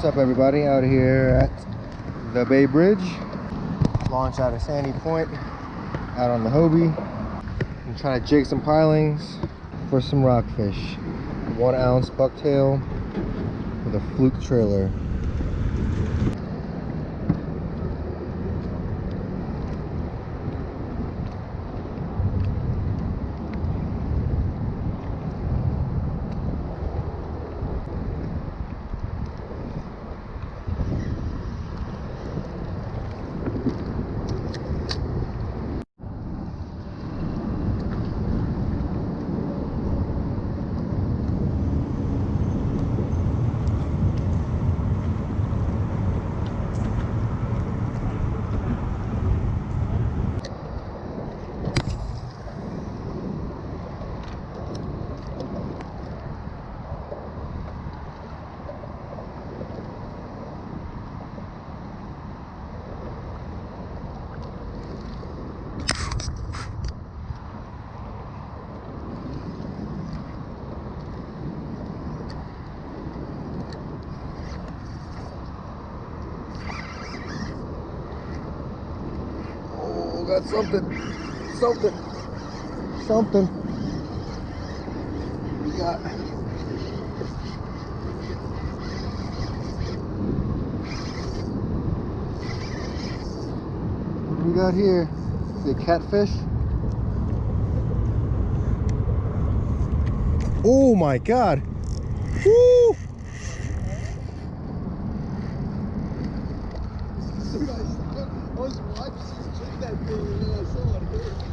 What's up, everybody? Out here at the BayBridge. Launch out of Sandy Point, out on the Hobie. I'm trying to jig some pilings for some rockfish. 1 ounce bucktail with a fluke trailer. Got something. We got. What do we got here? Is it catfish? Oh my God! Woo!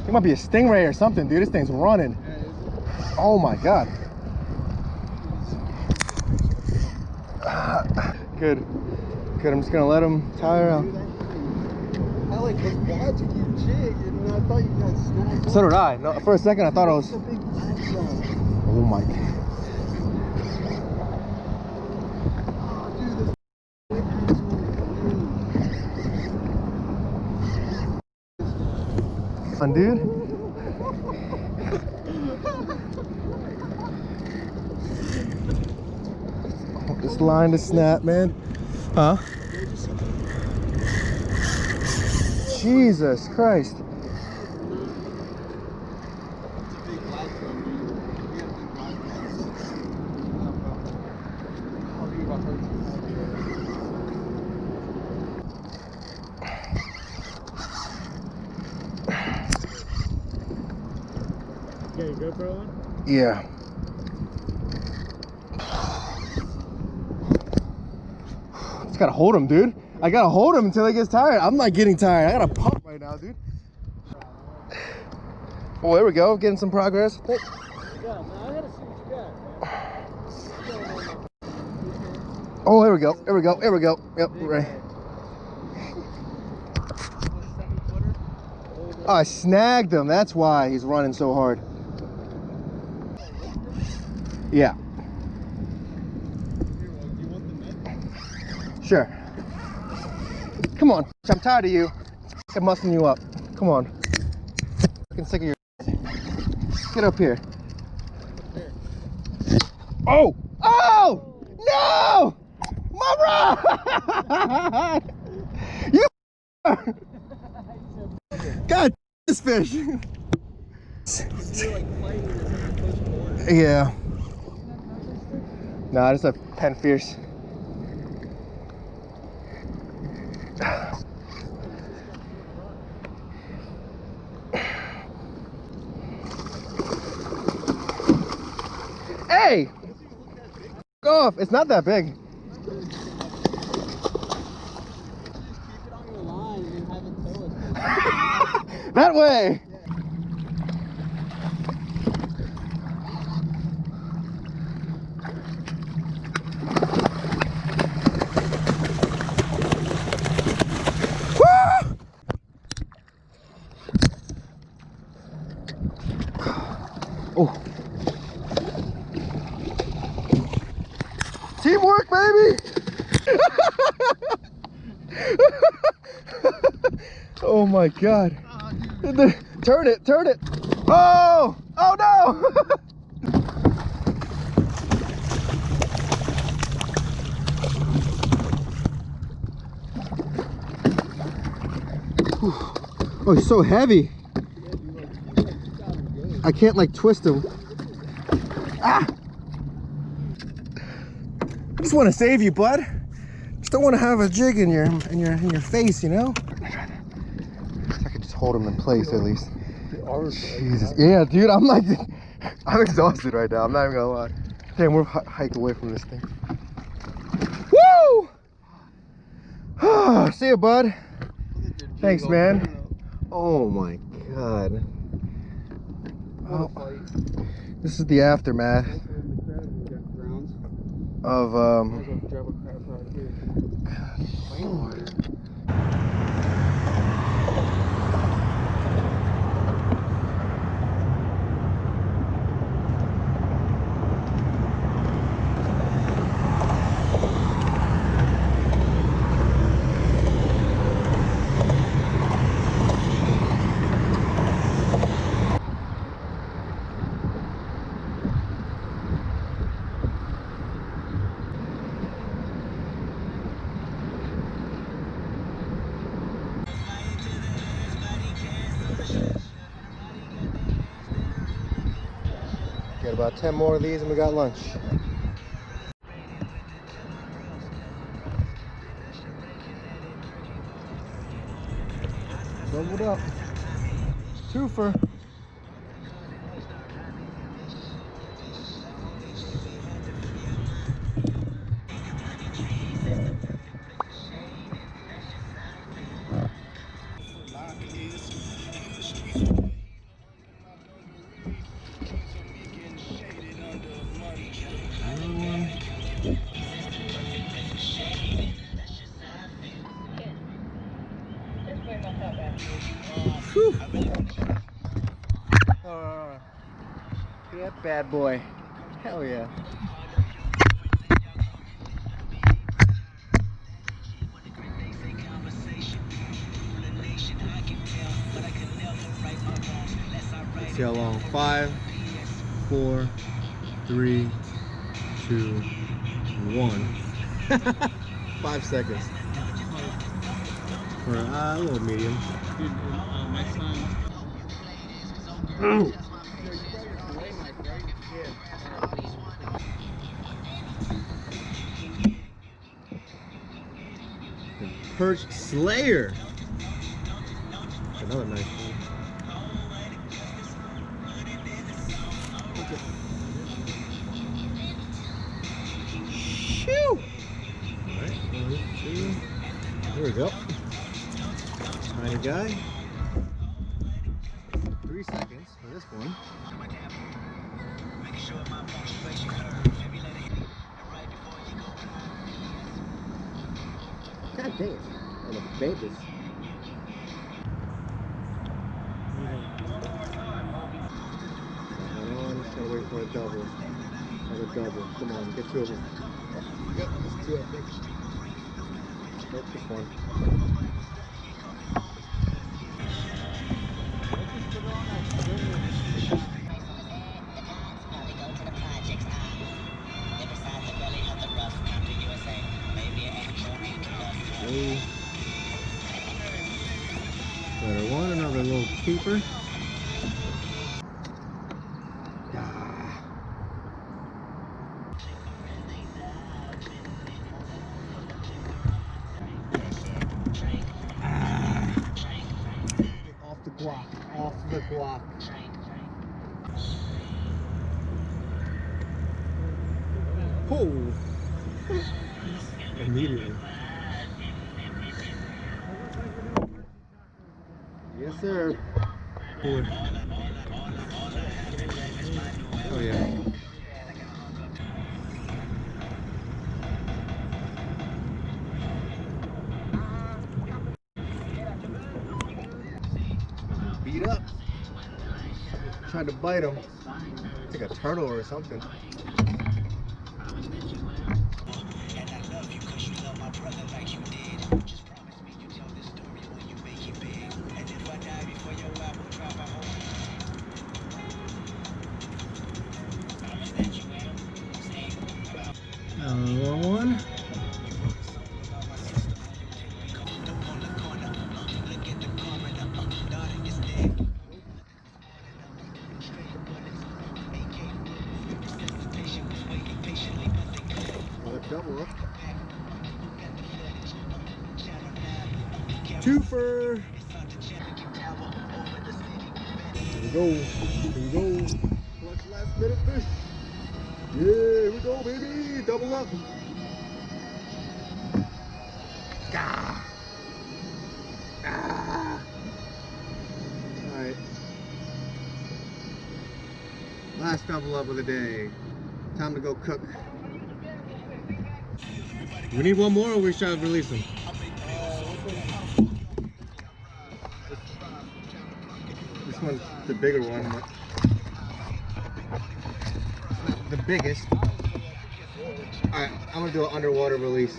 It might be a stingray or something, dude. This thing's running. Oh my God. Good. I'm just gonna let him tire out. I was watching you jig, and I thought you got snagged. So did I. No, for a second I thought I was. Oh my God. Dude. This line to snap, man. Huh? Jesus Christ. Yeah, you GoPro on? Yeah. Just gotta hold him, dude. I gotta hold him until he gets tired. I'm not getting tired. I gotta pump right now, dude. Oh, there we go. Getting some progress. Yeah, man, I gotta see what you got. Oh, there we go. Yep, right. Oh, I snagged him. That's why he's running so hard. Yeah. Sure. Come on. I'm tired of you. I'm mussing you up. Come on. I'm sick of your. Get up here. Oh! Oh! No! My rod! You. God, this fish. Yeah. Nah, just a pen fierce. Hey! Go off. It's not that big. That way. Oh. Teamwork, baby! Oh my God. Turn it. Oh! Oh no! Whew. Oh, he's so heavy. I can't like twist him. Ah! I just want to save you, bud. Just don't want to have a jig in your face, you know. I could just hold him in place at least. Jesus, yeah, dude. I'm like, I'm exhausted right now. I'm not even gonna lie. Damn, we're hike away from this thing. Woo! See ya, bud. Thanks, man. Oh my God. Oh, this is the aftermath of Lord. Got about 10 more of these and we got lunch. Doubled up. Twofer. Whew. Look at that bad boy. Hell yeah. Let's see how long. 5, 4, 3, 2, 1. 5 seconds. For a little medium. Ooh. Perch Slayer. Another nice one. Shoo! Alright, 1, 2. There we go. Tiny guy. 3 seconds for this one. God dang it. Oh, the babies. Just gotta wait for a double. Another double. Come on, get 2 of them. Yep, there's 2 I think. Nope, just 1. Better one, another little keeper. Off the block, off the block. Oh! Immediately. Yes, sir. Forward. Oh, yeah. Beat up. Tried to bite him. I think a turtle or something. One. River. Here we go. Here we go. Clutch last minute fish. Yeah, here we go, baby. Double up. Ah. Ah. All right. Last double up of the day. Time to go cook. We need one more, or we should release them? This one's the bigger one. The biggest. Alright, I'm gonna do an underwater release.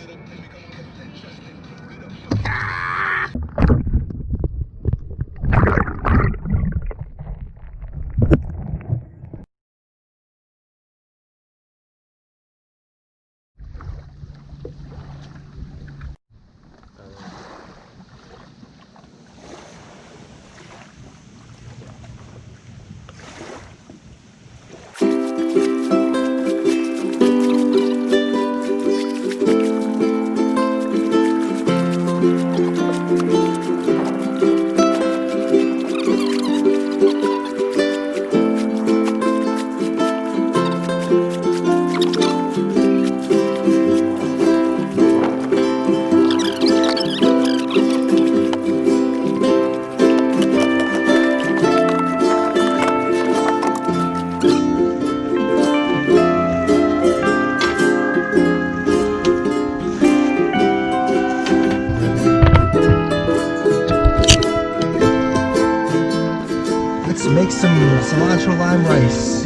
Let's make some cilantro lime rice.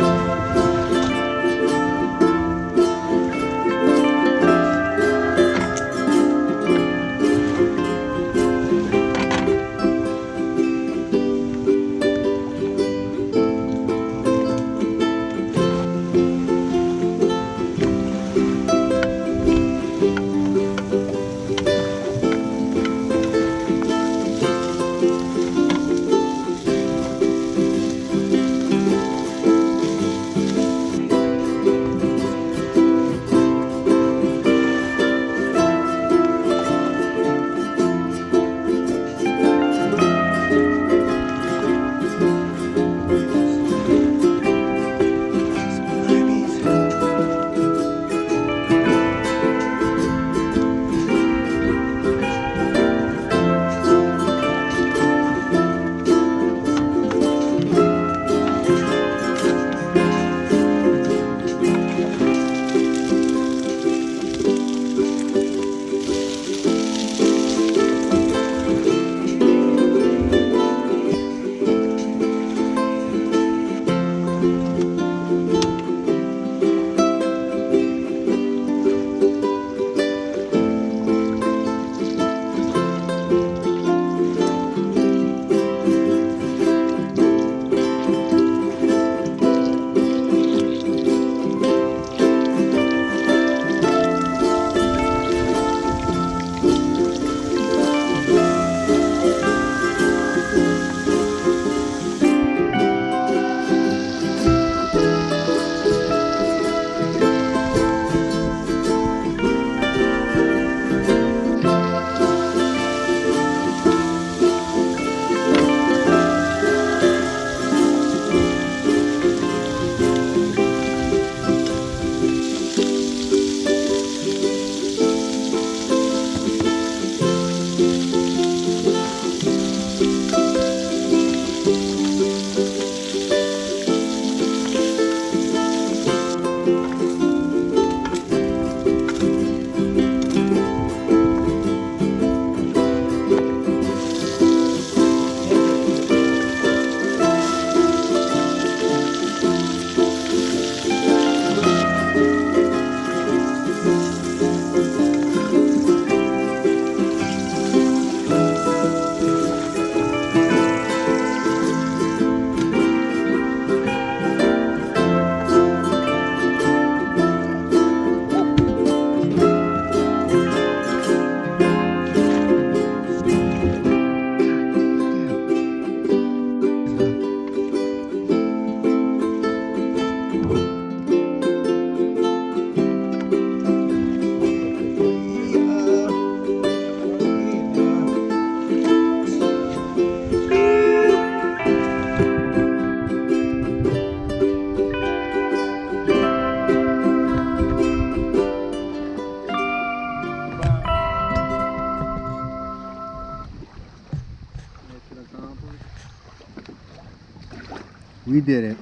We did it.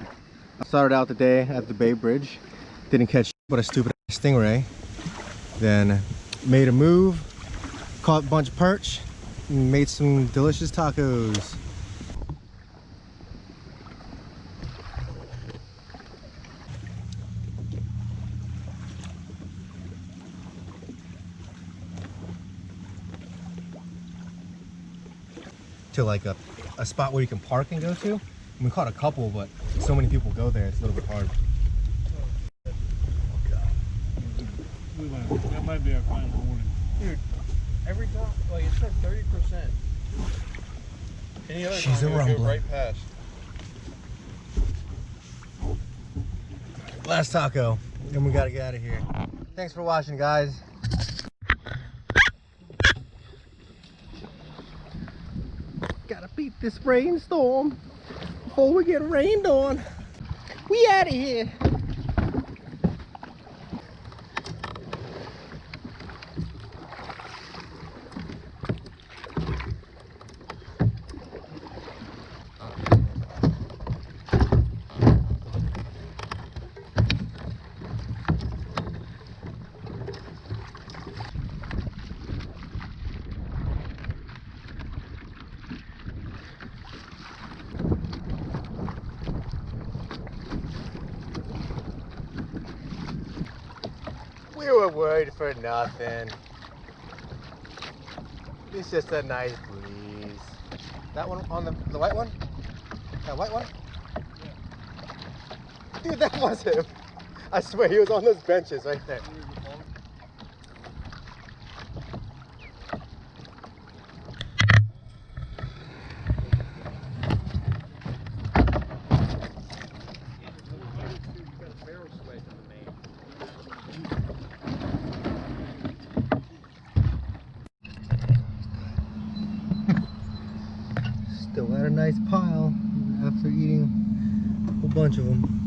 I started out the day at the BayBridge. Didn't catch but a stupid stingray. Then made a move, caught a bunch of perch, and made some delicious tacos. To like a spot where you can park and go to. And we caught a couple, but so many people go there, it's a little bit hard. That might be our final warning. Dude, every time, like it said 30%. Any other She's time, a it would go rumbler. right past. Last taco, and we gotta get out of here. Thanks for watching, guys. Gotta beat this rainstorm before we get rained on. We out of here. We were worried for nothing. It's just a nice breeze. That one on the white one? That white one? Yeah. Dude, that was him. I swear he was on those benches right there. Still got a nice pile after eating a whole bunch of them.